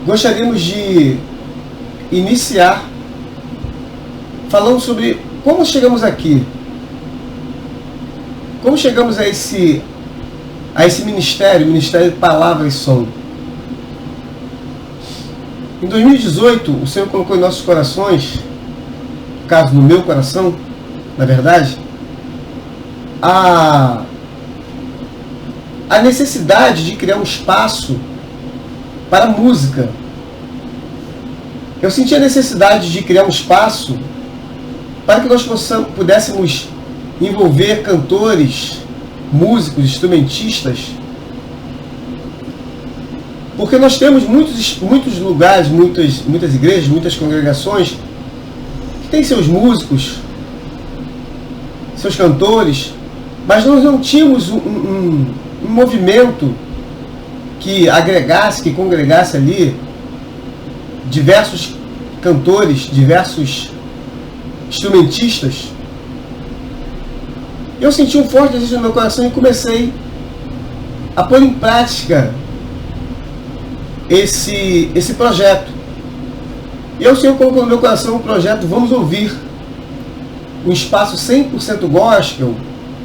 gostaríamos de iniciar falando sobre como chegamos aqui. Como chegamos a esse ministério, Ministério de Palavra e Som. Em 2018, o Senhor colocou em nossos corações, no caso no meu coração, na verdade, a necessidade de criar um espaço para a música. Eu senti a necessidade de criar um espaço para que nós pudéssemos envolver cantores, músicos, instrumentistas, porque nós temos muitos lugares, muitas igrejas, muitas congregações que têm seus músicos, seus cantores, mas nós não tínhamos um movimento que agregasse, que congregasse ali diversos cantores, diversos instrumentistas. Eu senti um forte desejo no meu coração e comecei a pôr em prática esse projeto. E o Senhor colocou no meu coração o projeto Vamos Ouvir, um espaço 100% gospel,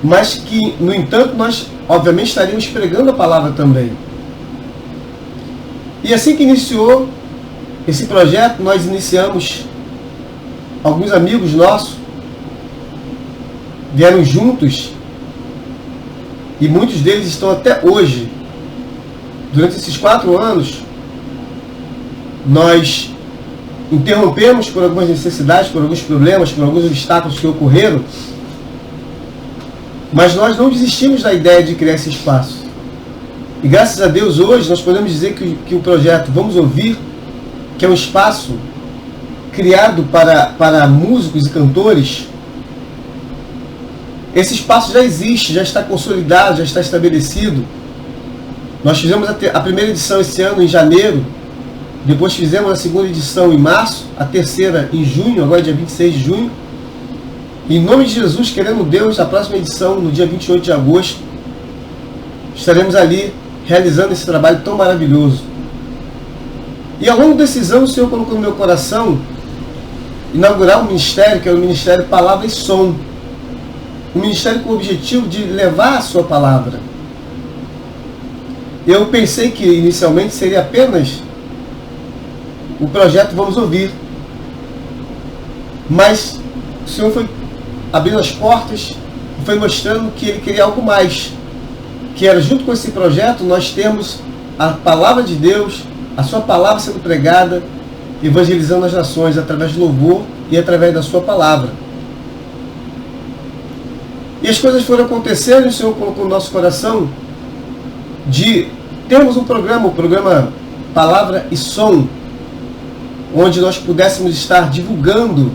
mas que, no entanto, nós obviamente estaríamos pregando a palavra também. E assim que iniciou esse projeto, nós iniciamos, alguns amigos nossos vieram juntos, e muitos deles estão até hoje. Durante esses 4 anos, nós interrompemos por algumas necessidades, por alguns problemas, por alguns obstáculos que ocorreram, mas nós não desistimos da ideia de criar esse espaço. E graças a Deus hoje nós podemos dizer que o projeto Vamos Ouvir, que é um espaço criado para músicos e cantores, esse espaço já existe, já está consolidado, já está estabelecido. Nós fizemos a primeira edição esse ano em janeiro, depois fizemos a segunda edição em março, a terceira em junho, agora dia 26 de junho. E em nome de Jesus, querendo Deus, a próxima edição, no dia 28 de agosto, estaremos ali realizando esse trabalho tão maravilhoso. E ao longo desses anos, o Senhor colocou no meu coração inaugurar um ministério, que é o Ministério Palavra e Som. Um ministério com o objetivo de levar a sua palavra. Eu pensei que inicialmente seria apenas o projeto Vamos Ouvir. Mas o Senhor foi abrindo as portas e foi mostrando que Ele queria algo mais. Que era, junto com esse projeto, nós temos a palavra de Deus, a sua palavra sendo pregada, evangelizando as nações através do louvor e através da sua palavra. E as coisas foram acontecendo e o Senhor colocou no nosso coração de termos um programa, o programa Palavra e Som, onde nós pudéssemos estar divulgando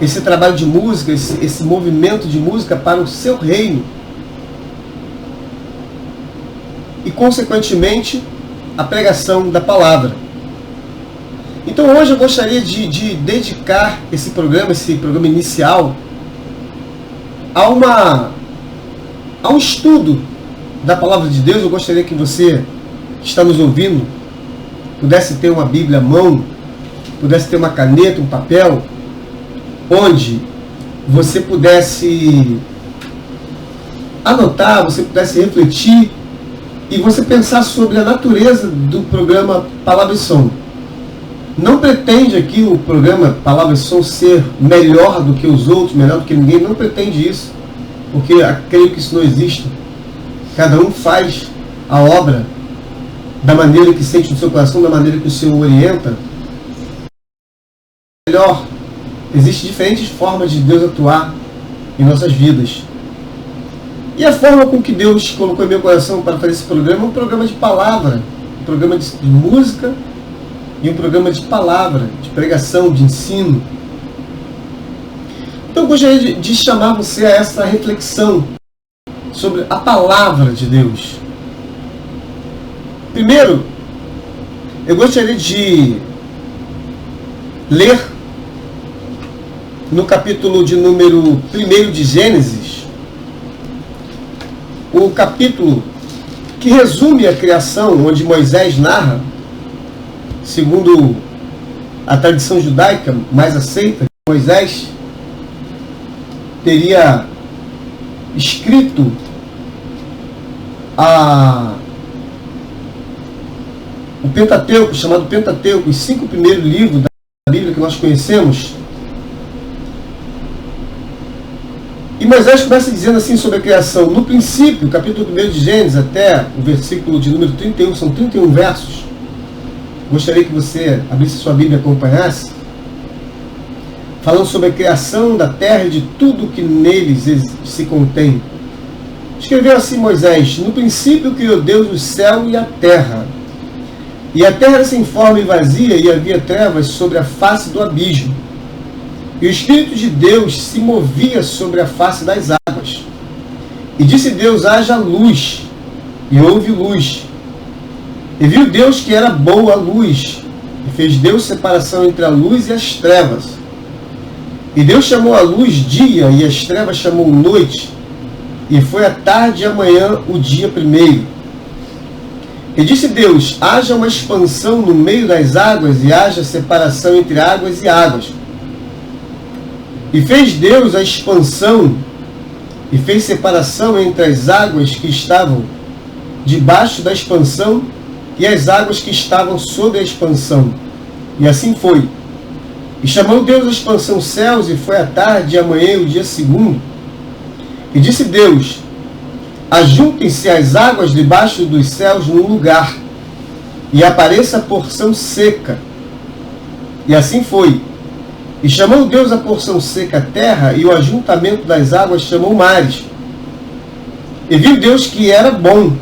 esse trabalho de música, esse movimento de música para o seu reino. E, consequentemente, a pregação da palavra. Então, hoje eu gostaria de dedicar esse programa inicial, a um estudo da palavra de Deus. Eu gostaria que você que está nos ouvindo pudesse ter uma Bíblia à mão, pudesse ter uma caneta, um papel, onde você pudesse anotar, você pudesse refletir e você pensar sobre a natureza do programa Palavra e Som. Não pretende aqui o programa Palavra e Som ser melhor do que os outros, melhor do que ninguém, não pretende isso, porque creio que isso não existe. Cada um faz a obra da maneira que sente no seu coração, da maneira que o Senhor orienta. Melhor, existem diferentes formas de Deus atuar em nossas vidas. E a forma com que Deus colocou em meu coração para fazer esse programa é um programa de palavra, um programa de música, e um programa de palavra, de pregação, de ensino. Então eu gostaria de chamar você a essa reflexão sobre a palavra de Deus. Primeiro, eu gostaria de ler no capítulo de número 1 de Gênesis, o capítulo que resume a criação, onde Moisés narra segundo a tradição judaica mais aceita, Moisés teria escrito o Pentateuco, chamado Pentateuco, os 5 primeiros livros da Bíblia que nós conhecemos. E Moisés começa dizendo assim sobre a criação. No princípio, capítulo 1 de Gênesis até o versículo de número 31, são 31 versos. Gostaria que você abrisse sua Bíblia e acompanhasse. Falando sobre a criação da terra e de tudo que neles se contém. Escreveu assim Moisés: no princípio criou Deus o céu e a terra. E a terra era sem forma e vazia, e havia trevas sobre a face do abismo. E o Espírito de Deus se movia sobre a face das águas. E disse Deus: haja luz. E houve luz. E viu Deus que era boa a luz. E fez Deus separação entre a luz e as trevas. E Deus chamou a luz dia, e as trevas chamou noite. E foi a tarde e a manhã o dia primeiro. E disse Deus: haja uma expansão no meio das águas, e haja separação entre águas e águas. E fez Deus a expansão, e fez separação entre as águas que estavam debaixo da expansão, e as águas que estavam sob a expansão. E assim foi. E chamou Deus a expansão céus, e foi a tarde e a manhã o dia segundo. E disse Deus: ajuntem-se as águas debaixo dos céus num lugar, e apareça a porção seca. E assim foi. E chamou Deus a porção seca a terra, e o ajuntamento das águas chamou mares. E viu Deus que era bom.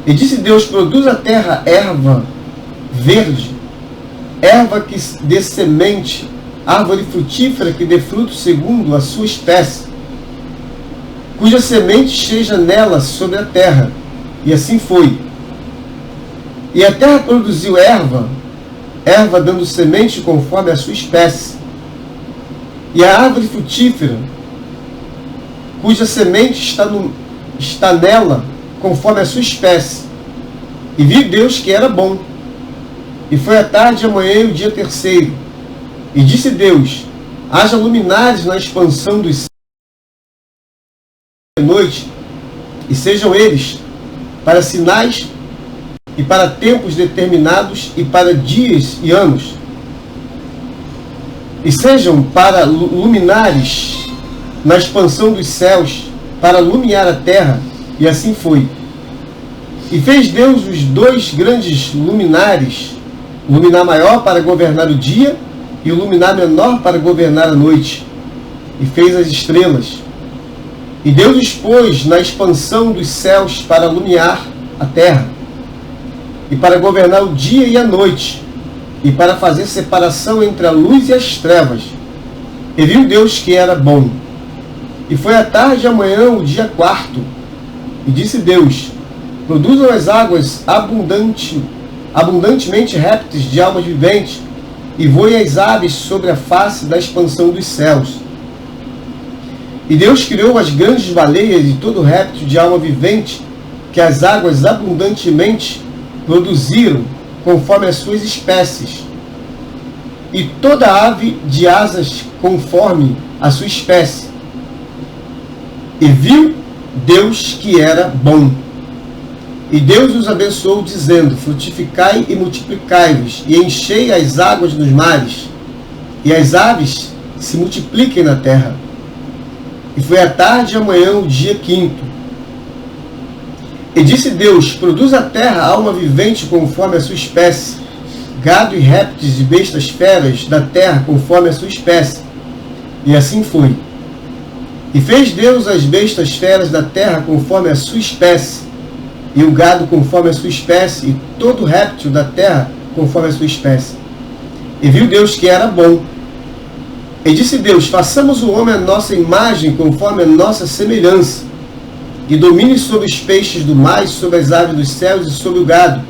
E disse Deus: produz a terra erva verde, erva que dê semente, árvore frutífera que dê fruto segundo a sua espécie, cuja semente esteja nela sobre a terra. E assim foi. E a terra produziu erva dando semente conforme a sua espécie, e a árvore frutífera, cuja semente está nela conforme a sua espécie. E viu Deus que era bom. E foi a tarde e a manhã e o dia terceiro. E disse Deus: haja luminares na expansão dos céus de noite, e sejam eles para sinais e para tempos determinados e para dias e anos. E sejam para luminares na expansão dos céus, para iluminar a terra. E assim foi. E fez Deus os 2 grandes luminares, o luminar maior para governar o dia, e o luminar menor para governar a noite. E fez as estrelas. E Deus os pôs na expansão dos céus para iluminar a terra, e para governar o dia e a noite, e para fazer separação entre a luz e as trevas. E viu Deus que era bom. E foi a tarde e a manhã o dia quarto. E disse Deus: produzam as águas abundantemente répteis de almas viventes, e voem as aves sobre a face da expansão dos céus. E Deus criou as grandes baleias e todo réptil de alma vivente que as águas abundantemente produziram conforme as suas espécies, e toda ave de asas conforme a sua espécie. E viu Deus que era bom. E Deus os abençoou, dizendo: frutificai e multiplicai-vos, e enchei as águas dos mares, e as aves se multipliquem na terra. E foi a tarde e a manhã o dia quinto. E disse Deus: produz a terra alma vivente conforme a sua espécie, gado e répteis e bestas feras da terra conforme a sua espécie. E assim foi. E fez Deus as bestas feras da terra conforme a sua espécie, e o gado conforme a sua espécie, e todo réptil da terra conforme a sua espécie. E viu Deus que era bom. E disse Deus: façamos o homem à nossa imagem, conforme a nossa semelhança, e domine sobre os peixes do mar, e sobre as aves dos céus, e sobre o gado,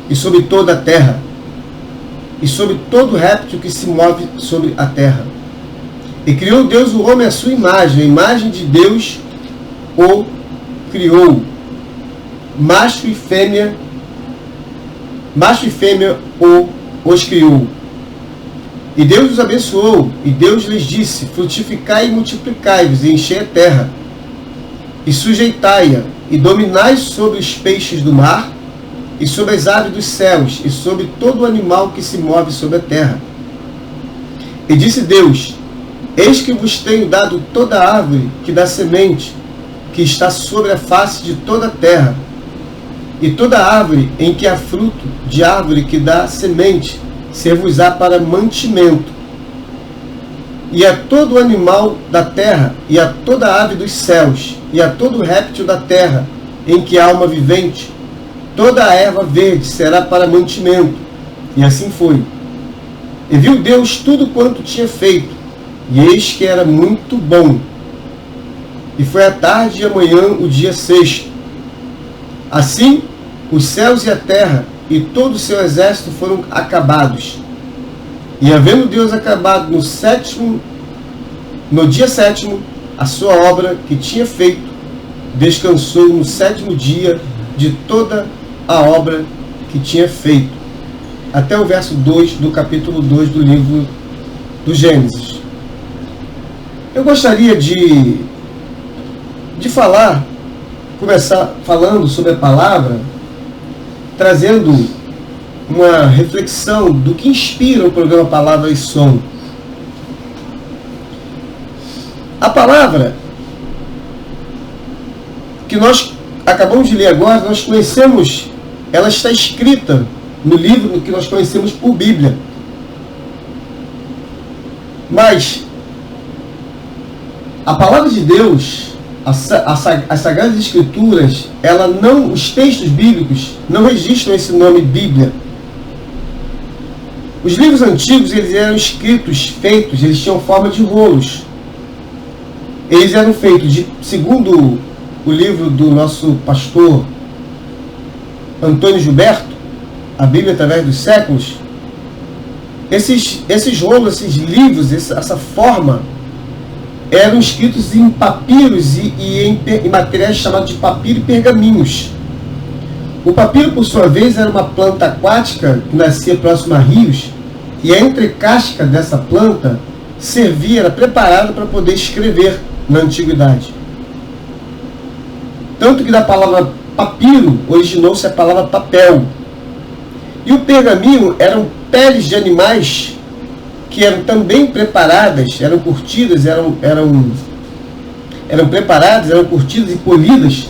e sobre toda a terra, e sobre todo réptil que se move sobre a terra. E criou Deus o homem à sua imagem, a imagem de Deus o criou, macho e fêmea macho e fêmea os criou. E Deus os abençoou, e Deus lhes disse: frutificai e multiplicai-vos, e enchei a terra, e sujeitai-a, e dominai sobre os peixes do mar, e sobre as aves dos céus, e sobre todo o animal que se move sobre a terra. E disse Deus: eis que vos tenho dado toda árvore que dá semente, que está sobre a face de toda a terra, e toda árvore em que há fruto de árvore que dá semente, ser-vos-á para mantimento. E a todo animal da terra, e a toda ave dos céus, e a todo réptil da terra, em que há alma vivente, toda a erva verde será para mantimento. E assim foi. E viu Deus tudo quanto tinha feito, e eis que era muito bom. E foi a tarde e amanhã o dia sexto. Assim, os céus e a terra e todo o seu exército foram acabados. E havendo Deus acabado no dia sétimo, a sua obra que tinha feito, descansou no sétimo dia de toda a obra que tinha feito. Até o verso 2 do capítulo 2 do livro do Gênesis. Eu gostaria de começar falando sobre a palavra, trazendo uma reflexão do que inspira o programa Palavra e Som. A palavra que nós acabamos de ler agora, nós conhecemos, ela está escrita no livro que nós conhecemos por Bíblia. Mas a palavra de Deus, as Sagradas Escrituras, os textos bíblicos não registram esse nome Bíblia. Os livros antigos, eles eram feitos, eles tinham forma de rolos. Eles eram feitos, segundo o livro do nosso pastor Antônio Gilberto, A Bíblia através dos séculos, esses rolos, esses livros, essa forma, eram escritos em papiros e em materiais chamados de papiro e pergaminhos. O papiro, por sua vez, era uma planta aquática que nascia próximo a rios, e a entrecasca dessa planta era preparada para poder escrever na antiguidade. Tanto que da palavra papiro originou-se a palavra papel. E o pergaminho eram peles de animais que eram também preparadas, eram curtidas, eram preparadas, eram curtidas e polidas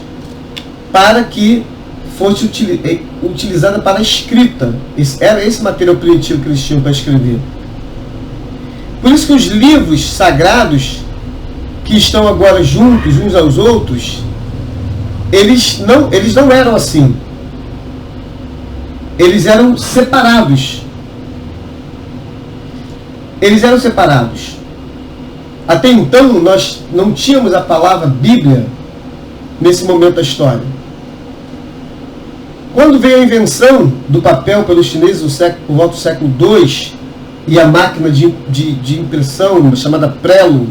para que fosse utilizada para a escrita. Era esse material primitivo que eles tinham para escrever. Por isso que os livros sagrados, que estão agora juntos uns aos outros, eles não eram assim. Eles eram separados. Até então, nós não tínhamos a palavra Bíblia nesse momento da história. Quando veio a invenção do papel pelos chineses por volta do século II, e a máquina de impressão, chamada Prelo,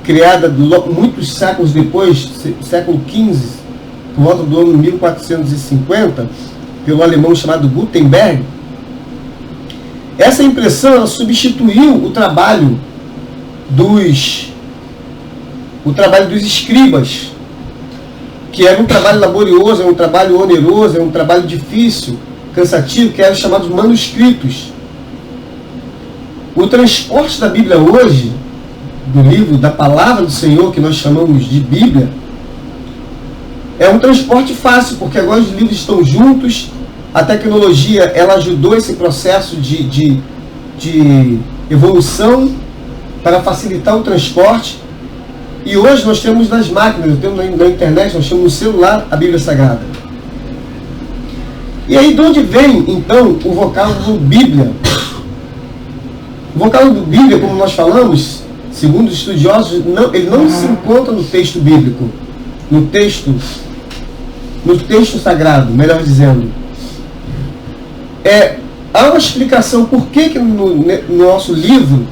criada muitos séculos depois, século XV, por volta do ano 1450, pelo alemão chamado Gutenberg, essa impressão ela substituiu o trabalho dos escribas, que era um trabalho laborioso, era um trabalho oneroso, era um trabalho difícil, cansativo, que eram chamados manuscritos. O transporte da Bíblia hoje, do livro, da palavra do Senhor, que nós chamamos de Bíblia, é um transporte fácil, porque agora os livros estão juntos, a tecnologia ela ajudou esse processo de evolução para facilitar o transporte. E hoje nós temos nas máquinas, nós temos na internet, nós temos no celular a Bíblia Sagrada. E aí de onde vem, então, o vocábulo Bíblia? O vocábulo Bíblia, como nós falamos, segundo os estudiosos, ele não se encontra no texto bíblico, no texto sagrado, melhor dizendo. Há uma explicação por que no nosso livro,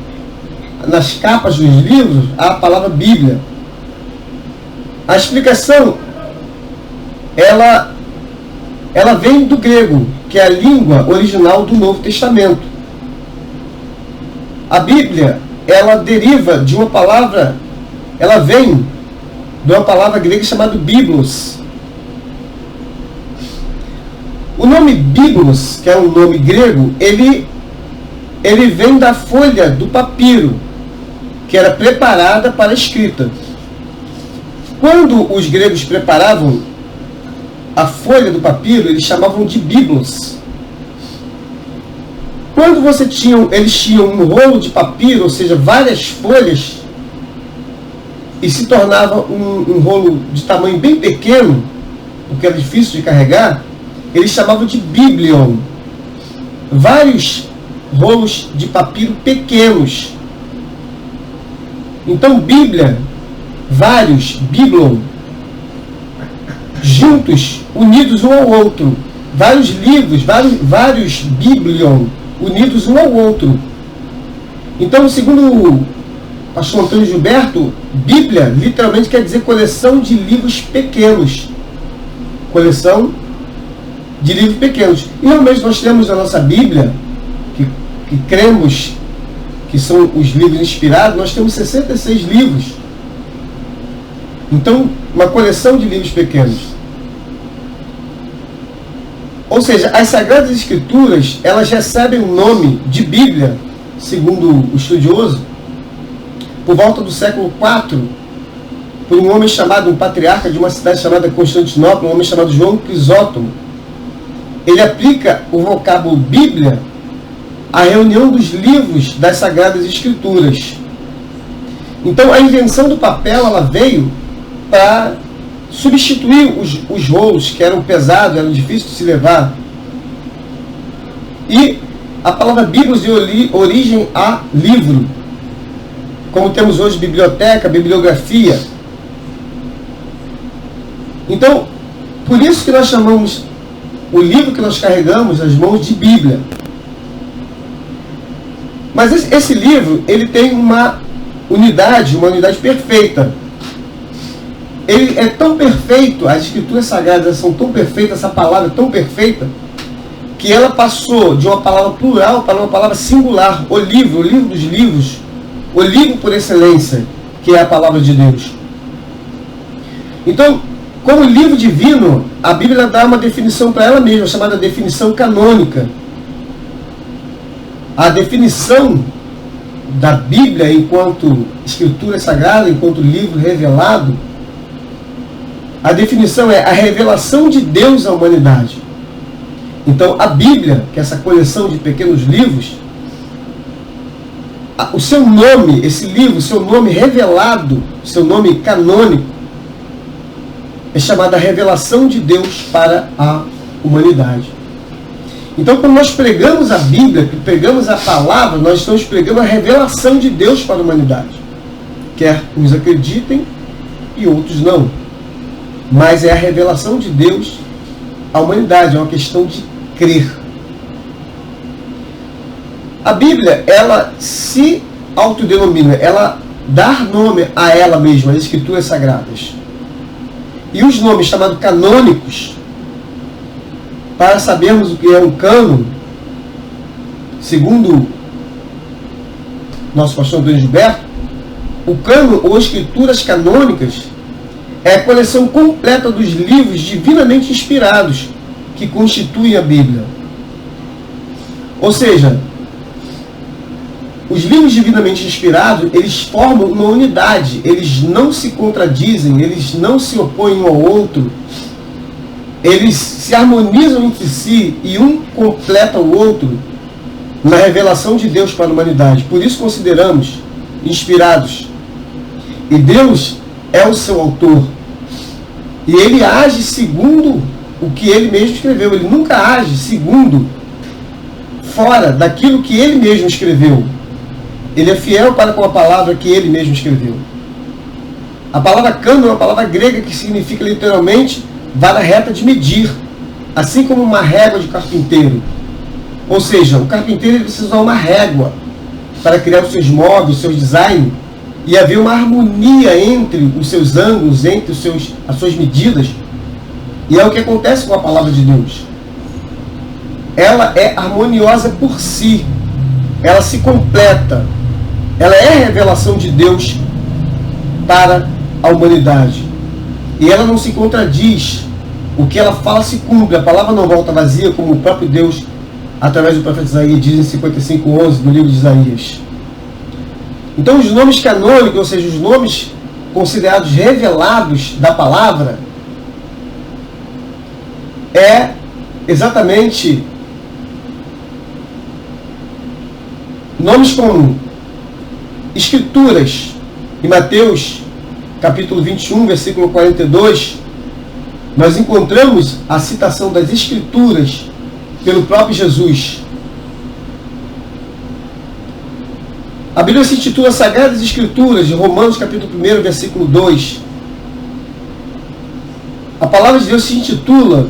nas capas dos livros, há a palavra Bíblia. A explicação, ela ela vem do grego, que é a língua original do Novo Testamento. A Bíblia, ela deriva de uma palavra, ela vem de uma palavra grega chamada biblos. O nome biblos, que é um nome grego, ele vem da folha do papiro, que era preparada para a escrita. Quando os gregos preparavam a folha do papiro, eles chamavam de biblos. Quando eles tinham um rolo de papiro, ou seja, várias folhas, e se tornava um rolo de tamanho bem pequeno, porque era difícil de carregar, eles chamavam de biblion. Vários rolos de papiro pequenos. Então, Bíblia, vários, biblon, juntos, unidos um ao outro. Vários livros, vários biblion, unidos um ao outro. Então, segundo o pastor Antônio Gilberto, Bíblia literalmente quer dizer coleção de livros pequenos. Coleção de livros pequenos. E realmente nós temos a nossa Bíblia, que cremos que são os livros inspirados, nós temos 66 livros. Então, uma coleção de livros pequenos. Ou seja, as Sagradas Escrituras, elas recebem o nome de Bíblia, segundo o estudioso, por volta do século IV, por um homem chamado, um patriarca de uma cidade chamada Constantinopla, um homem chamado João Crisóstomo. Ele aplica o vocábulo Bíblia à reunião dos livros das Sagradas Escrituras. Então, a invenção do papel, ela veio para substituir os rolos, que eram pesados, eram difíceis de se levar. E a palavra Bíblia deu origem a livro, como temos hoje biblioteca, bibliografia. Então, por isso que nós chamamos o livro que nós carregamos nas mãos de Bíblia. Mas esse livro, ele tem uma unidade perfeita. Ele é tão perfeito, as Escrituras Sagradas são tão perfeitas, essa palavra é tão perfeita, que ela passou de uma palavra plural para uma palavra singular. O livro dos livros, o livro por excelência, que é a palavra de Deus. Então, como livro divino, a Bíblia dá uma definição para ela mesma, chamada definição canônica. A definição da Bíblia enquanto Escritura Sagrada, enquanto livro revelado, a definição é a revelação de Deus à humanidade. Então, a Bíblia, que é essa coleção de pequenos livros, o seu nome, esse livro, o seu nome revelado, o seu nome canônico, é chamada revelação de Deus para a humanidade. Então, quando nós pregamos a Bíblia, pregamos a palavra, nós estamos pregando a revelação de Deus para a humanidade. Quer uns acreditem e outros não. Mas é a revelação de Deus à humanidade, é uma questão de crer. A Bíblia, ela se autodenomina, ela dá nome a ela mesma, as Escrituras Sagradas. E os nomes chamados canônicos, para sabermos o que é um cânon, segundo nosso pastor Antônio Gilberto, o cânon ou Escrituras Canônicas é a coleção completa dos livros divinamente inspirados que constituem a Bíblia. Ou seja, os livros divinamente inspirados, eles formam uma unidade, eles não se contradizem, eles não se opõem um ao outro, eles se harmonizam entre si e um completa o outro na revelação de Deus para a humanidade. Por isso consideramos inspirados. E Deus é o seu autor. E ele age segundo o que ele mesmo escreveu. Ele nunca age segundo, fora daquilo que ele mesmo escreveu. Ele é fiel para com a palavra que ele mesmo escreveu. A palavra cânon é uma palavra grega que significa literalmente vara reta de medir, assim como uma régua de carpinteiro. Ou seja, o carpinteiro ele precisa usar uma régua para criar os seus móveis, os seus designs, e haver uma harmonia entre os seus ângulos, entre as suas medidas, E é o que acontece com a palavra de Deus. Ela é harmoniosa por si. Ela se completa. Ela é a revelação de Deus para a humanidade. E ela não se contradiz. O que ela fala se cumpre. A palavra não volta vazia, como o próprio Deus, através do profeta Isaías, diz em 55:11 do livro de Isaías. Então os nomes canônicos, ou seja, os nomes considerados revelados da palavra, é exatamente nomes como escrituras. Em Mateus capítulo 21, versículo 42, nós encontramos a citação das escrituras pelo próprio Jesus. A Bíblia se intitula Sagradas Escrituras, de Romanos capítulo 1, versículo 2. A palavra de Deus se intitula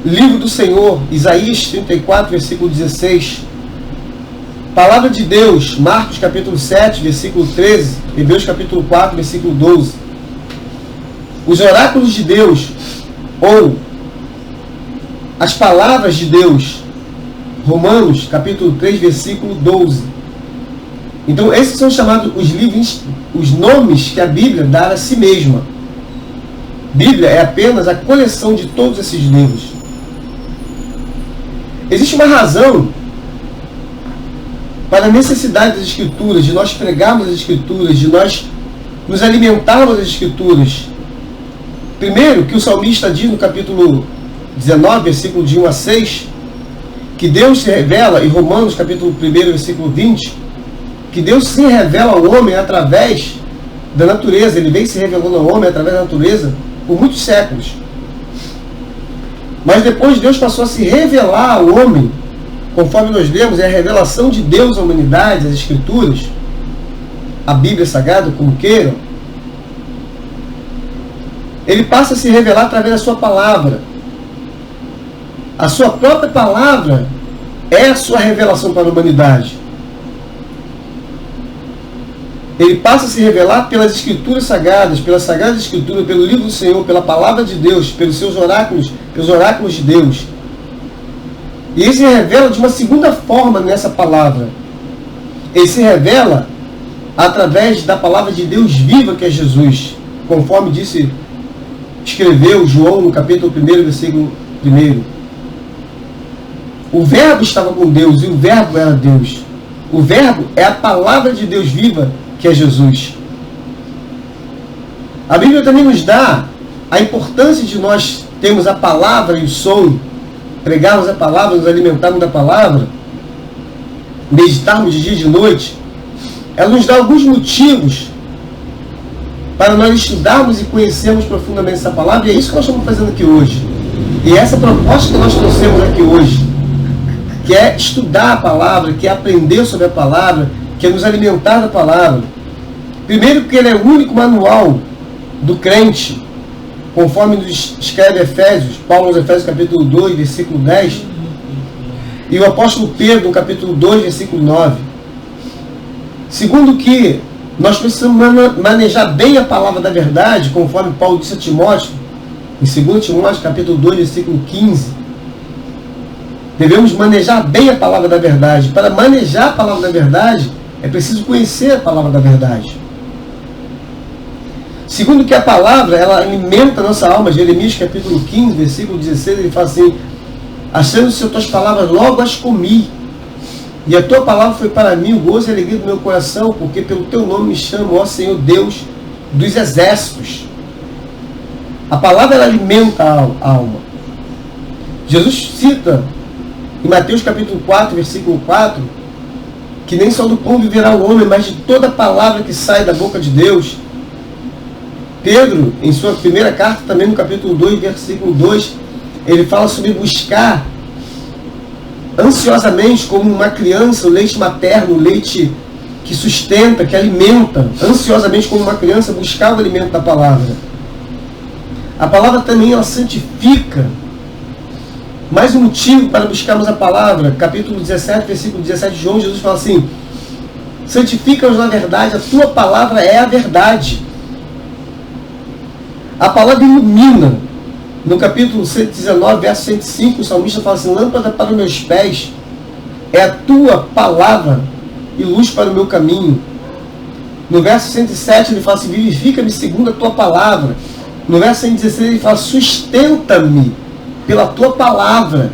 Livro do Senhor, Isaías 34, versículo 16. Palavra de Deus, Marcos capítulo 7, versículo 13. Hebreus capítulo 4, versículo 12. Os oráculos de Deus, ou as palavras de Deus, Romanos capítulo 3, versículo 12. Então esses são chamados os livros, os nomes que a Bíblia dá a si mesma. Bíblia é apenas a coleção de todos esses livros. Existe uma razão para a necessidade das Escrituras, de nós pregarmos as Escrituras, de nós nos alimentarmos das Escrituras. Primeiro, que o salmista diz no capítulo 19, versículo de 1 a 6, que Deus se revela, em Romanos capítulo 1, versículo 20, que Deus se revela ao homem através da natureza. Ele vem se revelando ao homem através da natureza por muitos séculos. Mas depois Deus passou a se revelar ao homem, conforme nós lemos, é a revelação de Deus à humanidade, as Escrituras, a Bíblia Sagrada, como queiram. Ele passa a se revelar através da sua palavra. A sua própria palavra é a sua revelação para a humanidade. Ele passa a se revelar pelas Escrituras Sagradas, pela Sagrada Escritura, pelo Livro do Senhor, pela Palavra de Deus, pelos seus oráculos, pelos oráculos de Deus. E ele se revela de uma segunda forma nessa palavra. Ele se revela através da palavra de Deus viva, que é Jesus, conforme escreveu João no capítulo 1, versículo 1. O Verbo estava com Deus e o Verbo era Deus. O Verbo é a palavra de Deus viva, que é Jesus. A Bíblia também nos dá a importância de nós termos a palavra e o som, pregarmos a palavra, nos alimentarmos da palavra, meditarmos de dia e de noite. Ela nos dá alguns motivos para nós estudarmos e conhecermos profundamente essa palavra, e é isso que nós estamos fazendo aqui hoje. E essa proposta que nós trouxemos aqui hoje, que é estudar a palavra, que é aprender sobre a palavra, que é nos alimentar da palavra. Primeiro, porque ele é o único manual do crente, conforme nos escreve Efésios, Paulo aos Efésios capítulo 2, versículo 10, e o apóstolo Pedro no capítulo 2, versículo 9. Segundo, que nós precisamos manejar bem a palavra da verdade, conforme Paulo disse a Timóteo, em 2 Timóteo capítulo 2, versículo 15. Devemos manejar bem a palavra da verdade. Para manejar a palavra da verdade, é preciso conhecer a palavra da verdade. Segundo, que a palavra, ela alimenta a nossa alma. Jeremias capítulo 15, versículo 16, ele fala assim: achando-se as tuas palavras, logo as comi. E a tua palavra foi para mim o gozo e a alegria do meu coração, porque pelo teu nome me chamo, ó Senhor Deus dos exércitos. A palavra, ela alimenta a alma. Jesus cita em Mateus capítulo 4, versículo 4, que nem só do pão viverá o homem, mas de toda palavra que sai da boca de Deus. Pedro, em sua primeira carta, também no capítulo 2, versículo 2, ele fala sobre buscar ansiosamente, como uma criança, o leite materno, o leite que sustenta, que alimenta, ansiosamente como uma criança, buscar o alimento da palavra. A palavra também, ela santifica. Mais um motivo para buscarmos a palavra. Capítulo 17, versículo 17 de João, Jesus fala assim: santifica-os na verdade, a tua palavra é a verdade. A palavra ilumina. No capítulo 119, verso 105, o salmista fala assim: lâmpada para os meus pés é a tua palavra e luz para o meu caminho. No verso 107 ele fala assim: vivifica-me segundo a tua palavra. No verso 116 ele fala: sustenta-me pela tua palavra.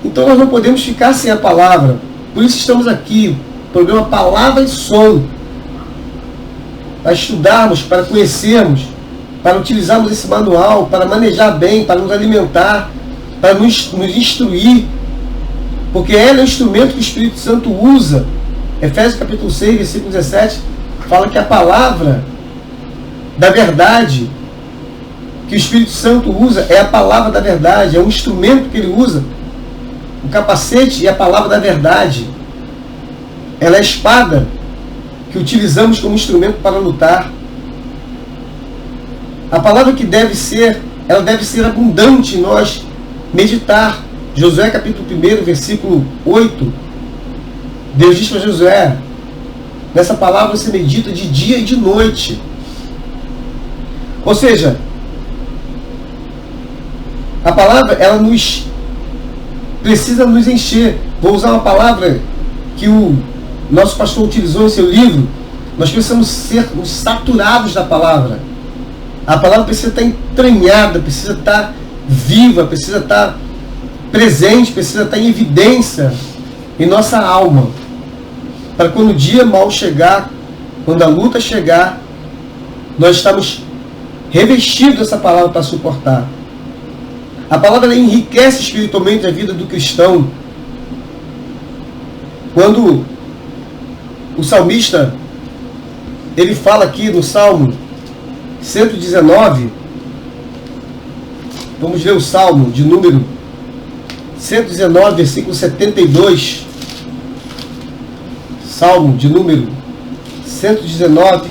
Então nós não podemos ficar sem a palavra. Por isso estamos aqui, programa Palavra e Som, para estudarmos, para conhecermos, para utilizarmos esse manual, para manejar bem, para nos alimentar, para nos instruir, porque ela é o instrumento que o Espírito Santo usa. Efésios capítulo 6, versículo 17, fala que a palavra da verdade que o Espírito Santo usa é a palavra da verdade, é um instrumento que ele usa. O capacete é a palavra da verdade. Ela é a espada que utilizamos como instrumento para lutar. A palavra que deve ser, ela deve ser abundante em nós meditar. Josué capítulo 1, versículo 8. Deus diz para Josué: nessa palavra você medita de dia e de noite. Ou seja, a palavra, ela precisa nos encher. Vou usar uma palavra que o nosso pastor utilizou em seu livro. Nós precisamos ser saturados da palavra. A palavra precisa estar entranhada, precisa estar viva, precisa estar presente, precisa estar em evidência em nossa alma. Para quando o dia mal chegar, quando a luta chegar, nós estamos revestidos dessa palavra para suportar. A palavra enriquece espiritualmente a vida do cristão. Quando o salmista, ele fala aqui no Salmo 119, vamos ler o Salmo de número 119, versículo 72. Salmo de número 119,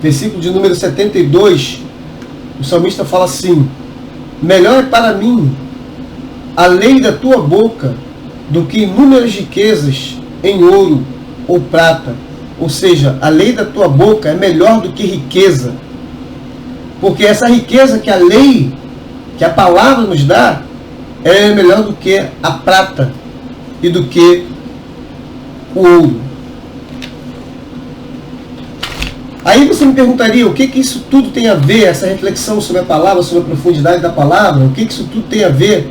versículo de número 72, o salmista fala assim: melhor é para mim a lei da tua boca do que inúmeras riquezas em ouro ou prata. Ou seja, a lei da tua boca é melhor do que riqueza. Porque essa riqueza que a lei, que a palavra nos dá, é melhor do que a prata e do que o ouro. Aí você me perguntaria, o que isso tudo tem a ver, essa reflexão sobre a palavra, sobre a profundidade da palavra, o que isso tudo tem a ver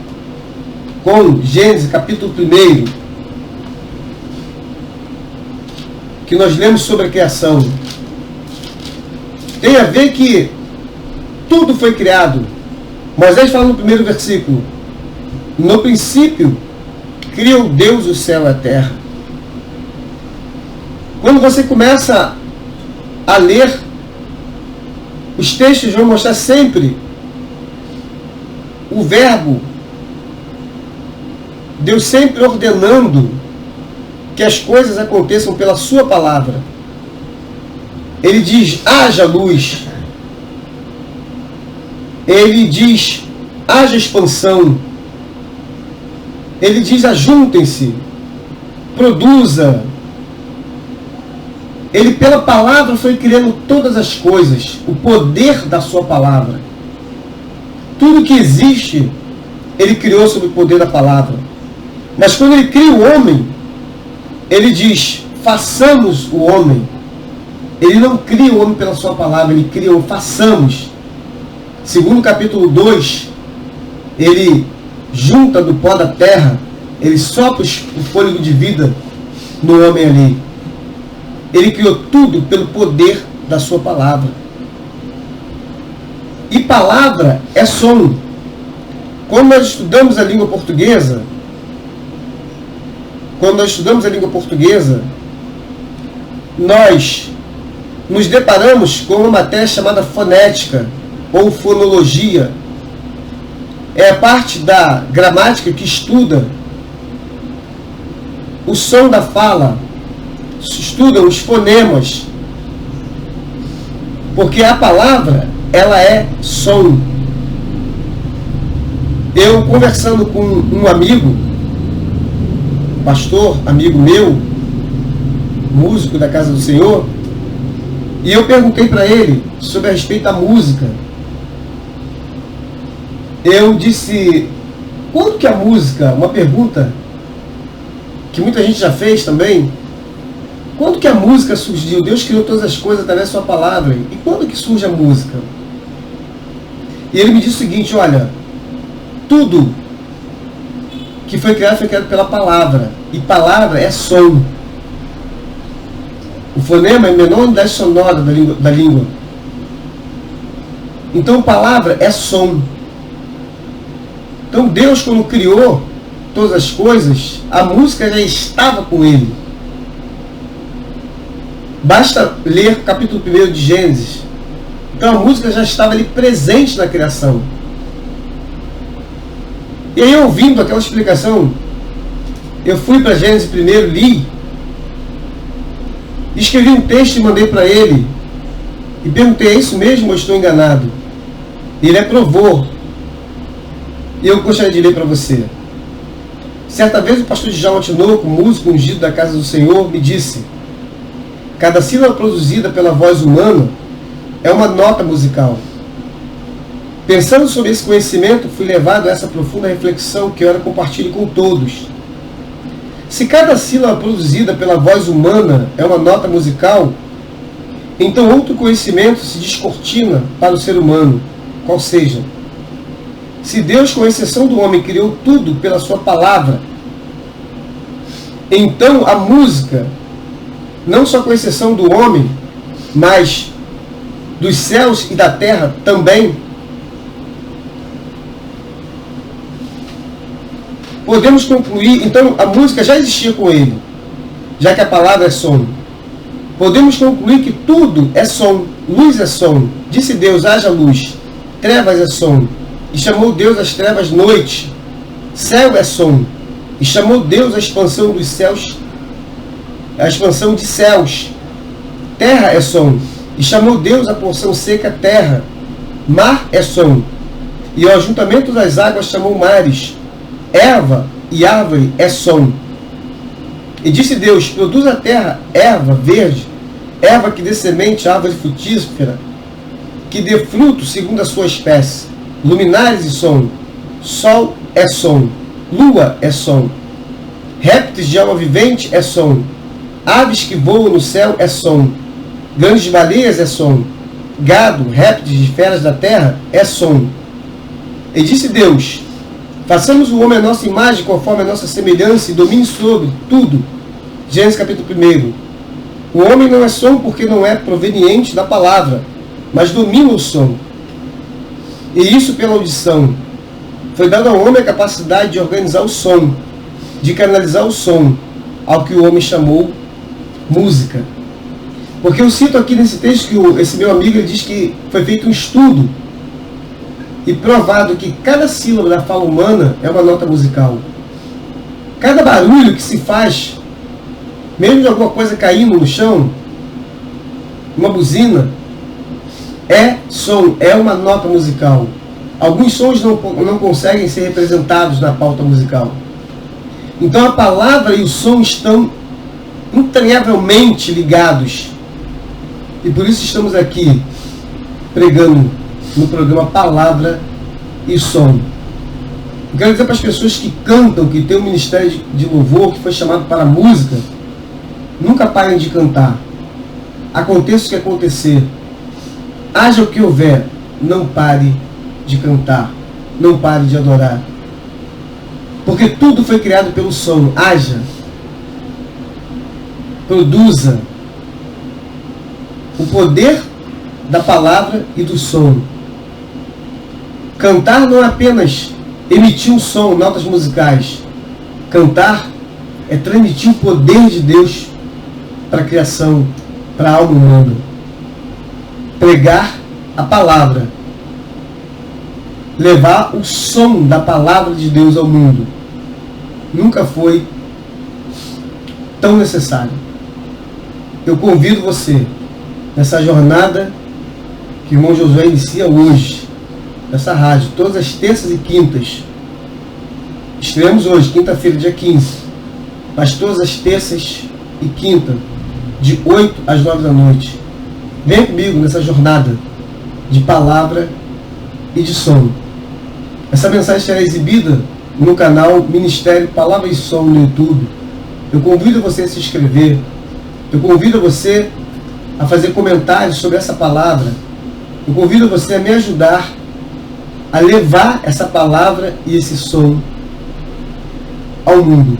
com Gênesis capítulo 1, que nós lemos sobre a criação? Tem a ver que tudo foi criado. Moisés fala no primeiro versículo: no princípio criou Deus o céu e a terra. Quando você começa a ler, os textos vão mostrar sempre o verbo, Deus sempre ordenando que as coisas aconteçam pela sua palavra. Ele diz: haja luz. Ele diz: haja expansão. Ele diz: ajuntem-se, produza. Ele, pela palavra, foi criando todas as coisas, o poder da sua palavra. Tudo que existe, ele criou sob o poder da palavra. Mas quando ele cria o homem, ele diz: façamos o homem. Ele não cria o homem pela sua palavra, ele cria o façamos. Segundo capítulo 2, ele junta do pó da terra, ele sopra o fôlego de vida no homem ali. Ele criou tudo pelo poder da sua palavra. E palavra é som. Quando nós estudamos a língua portuguesa, nós nos deparamos com uma matéria chamada fonética ou fonologia. É a parte da gramática que estuda o som da fala, estuda os fonemas, porque a palavra, ela é som. Eu conversando com um amigo, pastor, amigo meu, músico da Casa do Senhor, e eu perguntei para ele sobre a respeito da música. eu disse, quando que a música, uma pergunta que muita gente já fez também, quando que a música surgiu? Deus criou todas as coisas através da sua palavra. E quando que surge a música? E ele me disse o seguinte, olha, tudo que foi criado pela palavra. E palavra é som. O fonema é a menor unidade sonora da língua. Então palavra é som. Então Deus, quando criou todas as coisas, a música já estava com ele. Basta ler o capítulo 1 de Gênesis. Então a música já estava ali presente na criação. E aí, ouvindo aquela explicação, eu fui para Gênesis primeiro, li, escrevi um texto e mandei para ele. E perguntei, é isso mesmo ou estou enganado? E ele aprovou. E eu gostaria de ler para você. Certa vez o pastor Djalma Tinoco, músico ungido da casa do Senhor, me disse: cada sílaba produzida pela voz humana é uma nota musical. Pensando sobre esse conhecimento, fui levado a essa profunda reflexão que eu ora compartilho com todos. Se cada sílaba produzida pela voz humana é uma nota musical, então outro conhecimento se descortina para o ser humano, qual seja. Se Deus, com exceção do homem, criou tudo pela sua palavra, então a música, não só com exceção do homem, mas dos céus e da terra também, podemos concluir, então a música já existia com ele, já que a palavra é som. Podemos concluir que tudo é som, luz é som. Disse Deus, haja luz, trevas é som. E chamou Deus as trevas noite. Céu é som. E chamou Deus a expansão dos céus, a expansão de céus. Terra é som. E chamou Deus a porção seca terra. Mar é som. E ao ajuntamento das águas chamou mares. Erva e árvore é som. E disse Deus, produz a terra erva verde, erva que dê semente, árvore frutífera, que dê fruto segundo a sua espécie. Luminares e som. Sol é som. Lua é som. Répteis de alma vivente é som. Aves que voam no céu é som. Grandes baleias é som. Gado, répteis de feras da terra é som. E disse Deus, façamos o homem a nossa imagem, conforme a nossa semelhança, e domine sobre tudo. Gênesis capítulo 1. O homem não é som porque não é proveniente da palavra, mas domina o som. E isso pela audição. Foi dado ao homem a capacidade de organizar o som, de canalizar o som, ao que o homem chamou música. Porque eu cito aqui nesse texto que esse meu amigo ele diz que foi feito um estudo e provado que cada sílaba da fala humana é uma nota musical. Cada barulho que se faz, mesmo de alguma coisa caindo no chão, uma buzina, é som, é uma nota musical. Alguns sons não conseguem ser representados na pauta musical. Então a palavra e o som estão entranhavelmente ligados. E por isso estamos aqui pregando no programa Palavra e Som. Eu quero dizer para as pessoas que cantam, que têm um ministério de louvor, que foi chamado para a música, nunca parem de cantar. Aconteça o que acontecer, haja o que houver, não pare de cantar, não pare de adorar. Porque tudo foi criado pelo som. Haja, produza o poder da palavra e do som. Cantar não é apenas emitir um som, notas musicais. Cantar é transmitir o poder de Deus para a criação, para a alma humana. Pregar a palavra. Levar o som da palavra de Deus ao mundo. Nunca foi tão necessário. Eu convido você nessa jornada que o irmão Josué inicia hoje, nessa rádio, todas as terças e quintas. Estreamos hoje, quinta-feira, dia 15, mas todas as terças e quinta, de 8 às 9 da noite. Vem comigo nessa jornada de palavra e de som. Essa mensagem será exibida no canal Ministério Palavra e Som no YouTube. Eu convido você a se inscrever. Eu convido você a fazer comentários sobre essa palavra. Eu convido você a me ajudar a levar essa palavra e esse som ao mundo.